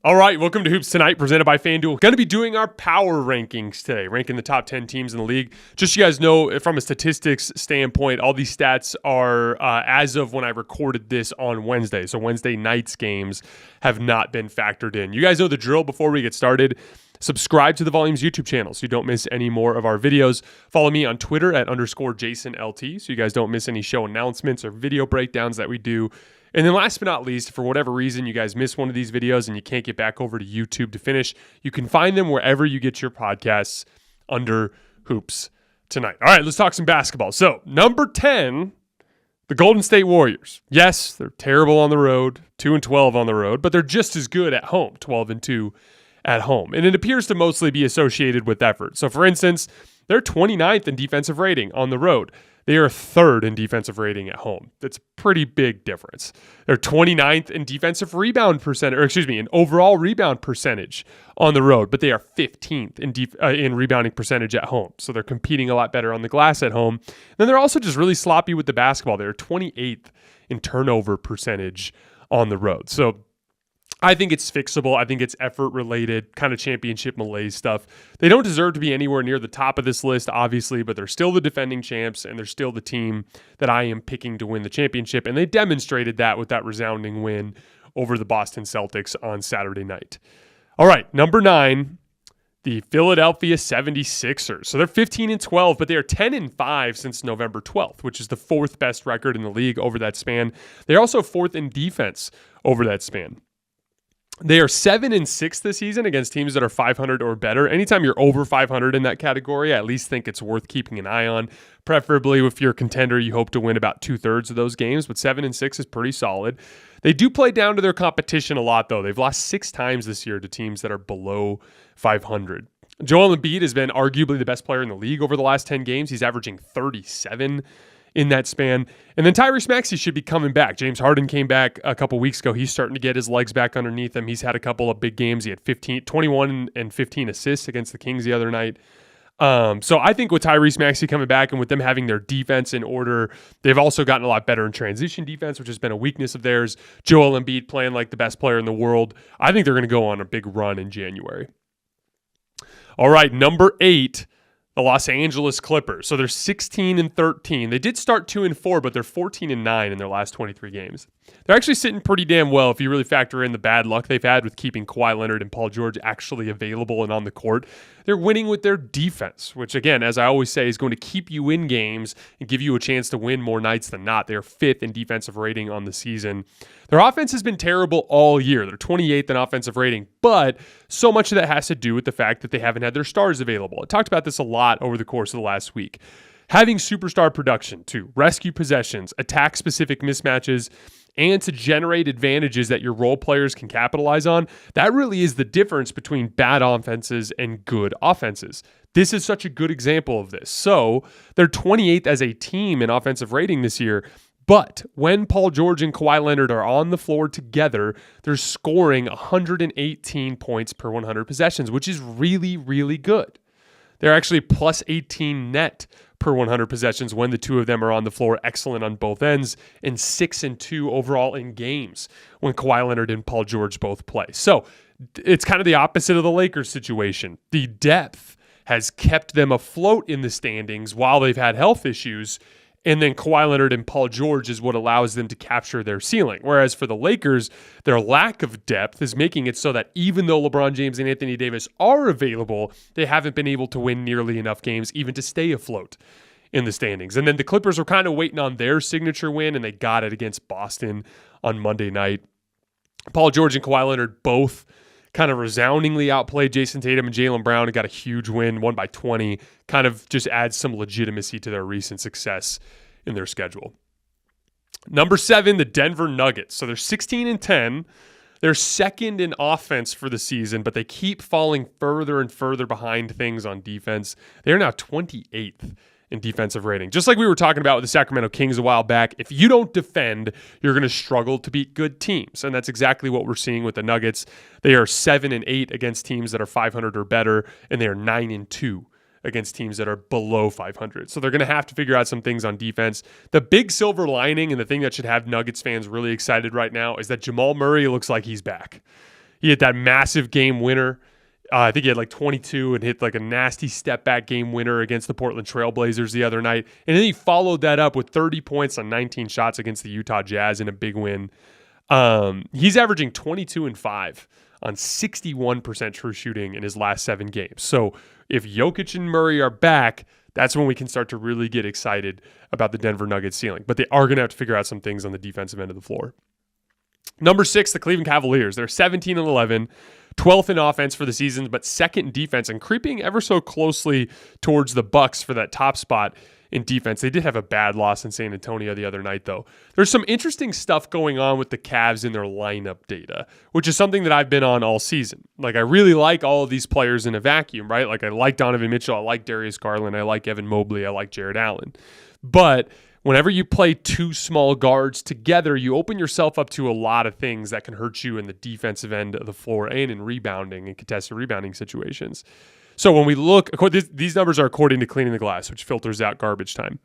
All right, welcome to Hoops Tonight, presented by FanDuel. Going to be doing our power rankings today, ranking the top 10 teams in the league. Just so you guys know, from a statistics standpoint, all these stats are as of when I recorded this on Wednesday. So Wednesday night's games have not been factored in. You guys know the drill. Before we get started, subscribe to the Volumes YouTube channel so you don't miss any more of our videos. Follow me on Twitter at _JasonLT so you guys don't miss any show announcements or video breakdowns that we do. And then last but not least, for whatever reason you guys missed one of these videos and you can't get back over to YouTube to finish, you can find them wherever you get your podcasts under Hoops Tonight. All right, let's talk some basketball. So, number 10, the Golden State Warriors. Yes, they're terrible on the road, 2-12 on the road, but they're just as good at home, 12-2 at home. And it appears to mostly be associated with effort. So, for instance, they're 29th in defensive rating on the road. They are 3rd in defensive rating at home. That's a pretty big difference. They're 29th in defensive rebound percentage, in overall rebound percentage on the road, but they are 15th in rebounding percentage at home. So they're competing a lot better on the glass at home. And then they're also just really sloppy with the basketball. They're 28th in turnover percentage on the road. So I think it's fixable. I think it's effort-related, kind of championship malaise stuff. They don't deserve to be anywhere near the top of this list, obviously, but they're still the defending champs, and they're still the team that I am picking to win the championship, and they demonstrated that with that resounding win over the Boston Celtics on Saturday night. All right, number 9, the Philadelphia 76ers. So they're 15-12, but they are 10-5 since November 12th, which is the 4th best record in the league over that span. They're also 4th in defense over that span. They are 7-6 this season against teams that are 500 or better. Anytime you're over 500 in that category, I at least think it's worth keeping an eye on. Preferably, if you're a contender, you hope to win about 2/3 of those games, but 7-6 is pretty solid. They do play down to their competition a lot, though. They've lost 6 times this year to teams that are below 500. Joel Embiid has been arguably the best player in the league over the last 10 games. He's averaging 37 in that span. And then Tyrese Maxey should be coming back. James Harden came back a couple weeks ago. He's starting to get his legs back underneath him. He's had a couple of big games. He had 21 and 15 assists against the Kings the other night. So I think with Tyrese Maxey coming back and with them having their defense in order, they've also gotten a lot better in transition defense, which has been a weakness of theirs. Joel Embiid playing like the best player in the world. I think they're going to go on a big run in January. All right, number 8, the Los Angeles Clippers. So they're 16-13. They did start 2-4, but they're 14-9 in their last 23 games. They're actually sitting pretty damn well if you really factor in the bad luck they've had with keeping Kawhi Leonard and Paul George actually available and on the court. They're winning with their defense, which again, as I always say, is going to keep you in games and give you a chance to win more nights than not. They're 5th in defensive rating on the season. Their offense has been terrible all year. They're 28th in offensive rating, but so much of that has to do with the fact that they haven't had their stars available. I talked about this a lot over the course of the last week. Having superstar production to rescue possessions, attack specific mismatches, and to generate advantages that your role players can capitalize on, that really is the difference between bad offenses and good offenses. This is such a good example of this. So they're 28th as a team in offensive rating this year, but when Paul George and Kawhi Leonard are on the floor together, they're scoring 118 points per 100 possessions, which is really, really good. They're actually plus 18 net per 100 possessions when the two of them are on the floor, excellent on both ends, and 6-2 overall in games when Kawhi Leonard and Paul George both play. So it's kind of the opposite of the Lakers situation. The depth has kept them afloat in the standings while they've had health issues, and then Kawhi Leonard and Paul George is what allows them to capture their ceiling. Whereas for the Lakers, their lack of depth is making it so that even though LeBron James and Anthony Davis are available, they haven't been able to win nearly enough games even to stay afloat in the standings. And then the Clippers were kind of waiting on their signature win, and they got it against Boston on Monday night. Paul George and Kawhi Leonard both kind of resoundingly outplayed Jayson Tatum and Jaylen Brown and got a huge win, won by 20, kind of just adds some legitimacy to their recent success in their schedule. Number 7, the Denver Nuggets. So they're 16-10. They're 2nd in offense for the season, but they keep falling further and further behind things on defense. They're now 28th in defensive rating. Just like we were talking about with the Sacramento Kings a while back, if you don't defend, you're going to struggle to beat good teams. And that's exactly what we're seeing with the Nuggets. They are 7-8 against teams that are 500 or better, and they are 9-2 against teams that are below 500. So they're going to have to figure out some things on defense. The big silver lining and the thing that should have Nuggets fans really excited right now is that Jamal Murray looks like he's back. He hit that massive game winner. I think he had like 22 and hit like a nasty step back game winner against the Portland Trailblazers the other night. And then he followed that up with 30 points on 19 shots against the Utah Jazz in a big win. He's averaging 22 and 5 on 61% true shooting in his last 7 games. So if Jokic and Murray are back, that's when we can start to really get excited about the Denver Nuggets ceiling. But they are going to have to figure out some things on the defensive end of the floor. Number 6, the Cleveland Cavaliers. They're 17 and 11, 12th in offense for the season, but second in defense and creeping ever so closely towards the Bucks for that top spot in defense. They did have a bad loss in San Antonio the other night, though. There's some interesting stuff going on with the Cavs in their lineup data, which is something that I've been on all season. Like, I really like all of these players in a vacuum, right? Like, I like Donovan Mitchell, I like Darius Garland, I like Evan Mobley, I like Jared Allen. But whenever you play 2 small guards together, you open yourself up to a lot of things that can hurt you in the defensive end of the floor and in rebounding and contested rebounding situations. So when we look, these numbers are according to Cleaning the Glass, which filters out garbage time.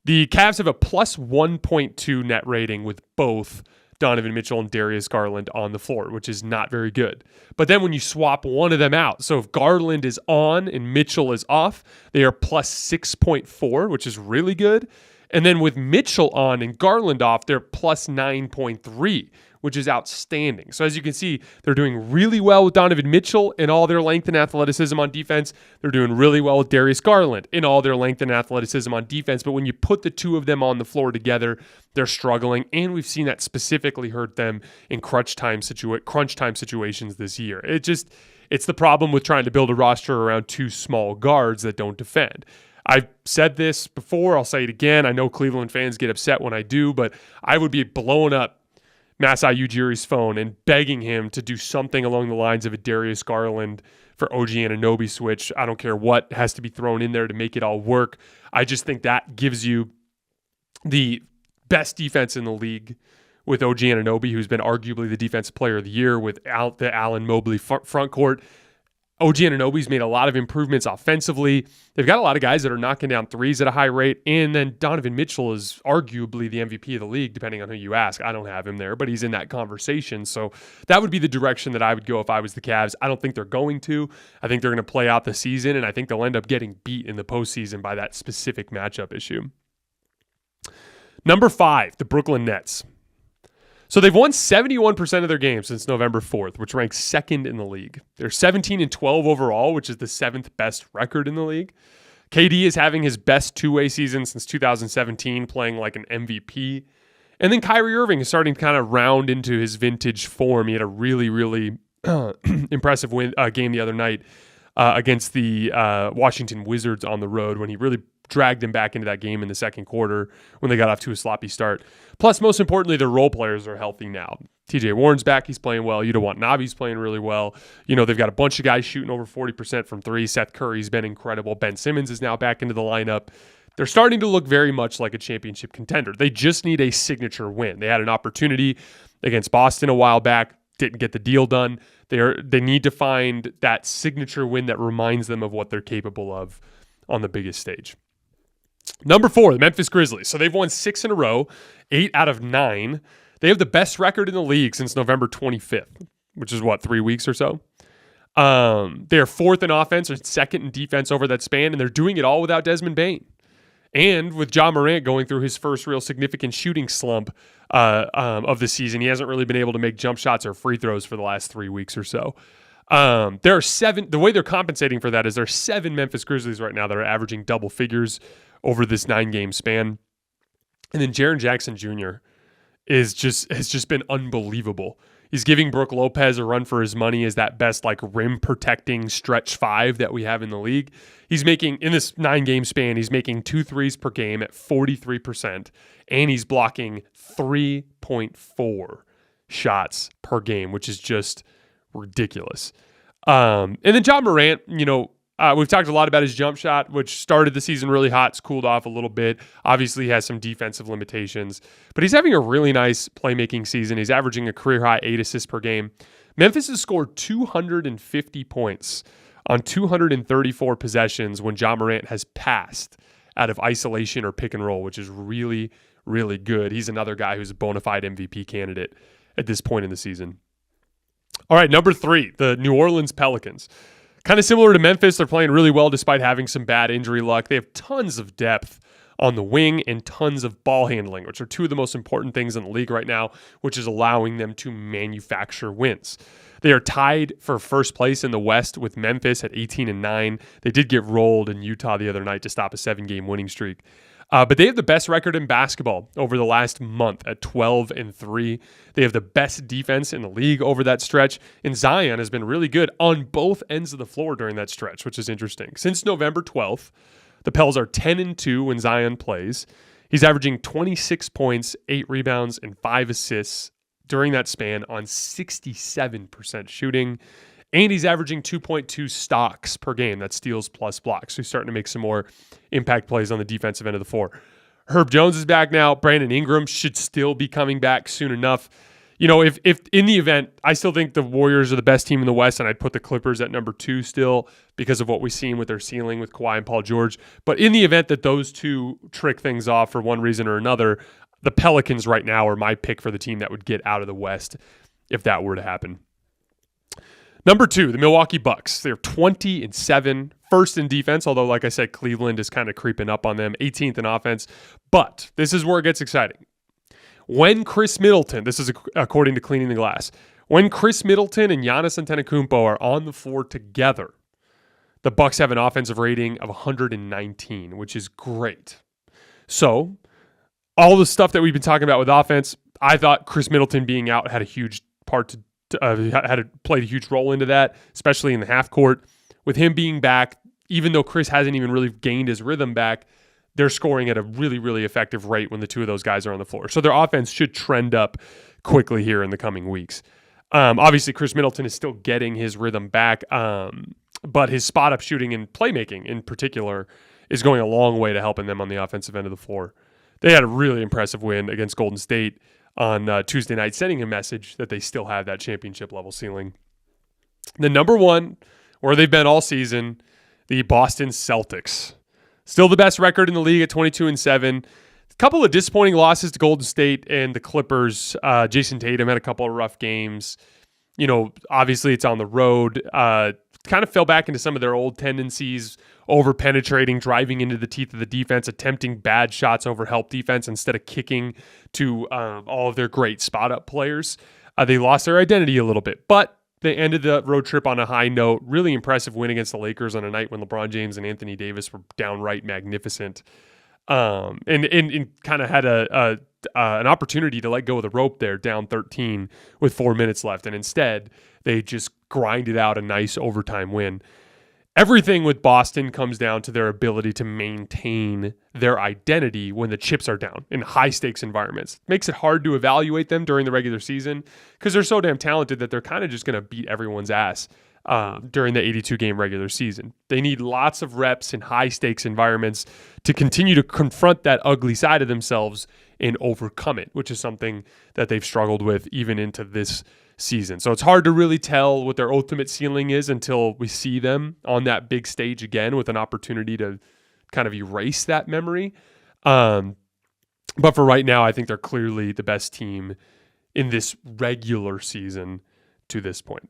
The Cavs have a plus 1.2 net rating with both Donovan Mitchell and Darius Garland on the floor, which is not very good. But then when you swap one of them out, so if Garland is on and Mitchell is off, they are plus 6.4, which is really good. And then with Mitchell on and Garland off, they're plus 9.3, which is outstanding. So as you can see, they're doing really well with Donovan Mitchell in all their length and athleticism on defense. They're doing really well with Darius Garland in all their length and athleticism on defense. But when you put the two of them on the floor together, they're struggling. And we've seen that specifically hurt them in crunch time situations this year. It's the problem with trying to build a roster around 2 small guards that don't defend. I've said this before, I'll say it again. I know Cleveland fans get upset when I do, but I would be blowing up Masai Ujiri's phone and begging him to do something along the lines of a Darius Garland for OG Anunoby switch. I don't care what has to be thrown in there to make it all work. I just think that gives you the best defense in the league with OG Anunoby, who's been arguably the defensive player of the year without the Allen Mobley front court. OG Anunoby's made a lot of improvements offensively. They've got a lot of guys that are knocking down threes at a high rate. And then Donovan Mitchell is arguably the MVP of the league, depending on who you ask. I don't have him there, but he's in that conversation. So that would be the direction that I would go if I was the Cavs. I don't think they're going to. I think they're going to play out the season, and I think they'll end up getting beat in the postseason by that specific matchup issue. Number 5, the Brooklyn Nets. So they've won 71% of their games since November 4th, which ranks second in the league. They're 17 and 12 overall, which is the 7th best record in the league. KD is having his best two-way season since 2017, playing like an MVP. And then Kyrie Irving is starting to kind of round into his vintage form. He had a really, really impressive game the other night against the Washington Wizards on the road when he really dragged them back into that game in the second quarter when they got off to a sloppy start. Plus, most importantly, their role players are healthy now. TJ Warren's back. He's playing well. Yuta Watanabe's playing really well. You know, they've got a bunch of guys shooting over 40% from 3. Seth Curry's been incredible. Ben Simmons is now back into the lineup. They're starting to look very much like a championship contender. They just need a signature win. They had an opportunity against Boston a while back, didn't get the deal done. They need to find that signature win that reminds them of what they're capable of on the biggest stage. Number 4, the Memphis Grizzlies. So they've won 6 in a row, 8 out of 9. They have the best record in the league since November 25th, which is 3 weeks or so. They are 4th in offense or 2nd in defense over that span, and they're doing it all without Desmond Bane. And with Ja Morant going through his first real significant shooting slump of the season, he hasn't really been able to make jump shots or free throws for the last 3 weeks or so. There are 7. The way they're compensating for that is there are 7 Memphis Grizzlies right now that are averaging double figures over this 9-game span. And then Jaren Jackson Jr. has just been unbelievable. He's giving Brook Lopez a run for his money as that best rim protecting stretch 5 that we have in the league. He's making, in this 9-game span, he's making 2 threes per game at 43%, and he's blocking 3.4 shots per game, which is just ridiculous. And then Ja Morant, we've talked a lot about his jump shot, which started the season really hot. It's cooled off a little bit. Obviously, he has some defensive limitations. But he's having a really nice playmaking season. He's averaging a career-high 8 assists per game. Memphis has scored 250 points on 234 possessions when Ja Morant has passed out of isolation or pick and roll, which is really, really good. He's another guy who's a bona fide MVP candidate at this point in the season. All right, number 3, the New Orleans Pelicans. Kind of similar to Memphis, they're playing really well despite having some bad injury luck. They have tons of depth on the wing and tons of ball handling, which are two of the most important things in the league right now, which is allowing them to manufacture wins. They are tied for first place in the West with Memphis at 18-9. They did get rolled in Utah the other night to stop a 7-game winning streak. But they have the best record in basketball over the last month at 12-3. They have the best defense in the league over that stretch. And Zion has been really good on both ends of the floor during that stretch, which is interesting. Since November 12th, the Pels are 10-2 when Zion plays. He's averaging 26 points, 8 rebounds, and 5 assists during that span on 67% shooting. And he's averaging 2.2 stocks per game. That's steals plus blocks. So he's starting to make some more impact plays on the defensive end of the floor. Herb Jones is back now. Brandon Ingram should still be coming back soon enough. You know, if in the event, I still think the Warriors are the best team in the West, and I'd put the Clippers at number 2 still because of what we've seen with their ceiling with Kawhi and Paul George. But in the event that those two trick things off for one reason or another, the Pelicans right now are my pick for the team that would get out of the West if that were to happen. Number 2, the Milwaukee Bucks. They're 20-7, first in defense, although, like I said, Cleveland is kind of creeping up on them, 18th in offense. But this is where it gets exciting. When Chris Middleton, this is according to Cleaning the Glass, when Chris Middleton and Giannis Antetokounmpo are on the floor together, the Bucks have an offensive rating of 119, which is great. So, all the stuff that we've been talking about with offense, I thought Chris Middleton being out had a huge part played a huge role into that, especially in the half court. With him being back, even though Chris hasn't even really gained his rhythm back, they're scoring at a really, really effective rate when the two of those guys are on the floor. So their offense should trend up quickly here in the coming weeks. Obviously, Chris Middleton is still getting his rhythm back, but his spot-up shooting and playmaking in particular is going a long way to helping them on the offensive end of the floor. They had a really impressive win against Golden State on Tuesday night, sending a message that they still have that championship-level ceiling. The number 1, where they've been all season, the Boston Celtics. Still the best record in the league at 22-7. A couple of disappointing losses to Golden State and the Clippers. Jayson Tatum had a couple of rough games. You know, obviously it's on the road. Kind of fell back into some of their old tendencies, over-penetrating, driving into the teeth of the defense, attempting bad shots over help defense instead of kicking to all of their great spot-up players. They lost their identity a little bit, but they ended the road trip on a high note. Really impressive win against the Lakers on a night when LeBron James and Anthony Davis were downright magnificent. And kind of had an opportunity to let go of the rope there, down 13 with 4 minutes left. And instead, they just grinded out a nice overtime win. Everything with Boston comes down to their ability to maintain their identity when the chips are down in high-stakes environments. It makes it hard to evaluate them during the regular season because they're so damn talented that they're kind of just going to beat everyone's ass during the 82-game regular season. They need lots of reps in high-stakes environments to continue to confront that ugly side of themselves and overcome it, which is something that they've struggled with even into this season. So it's hard to really tell what their ultimate ceiling is until we see them on that big stage again with an opportunity to kind of erase that memory. But for right now, I think they're clearly the best team in this regular season to this point.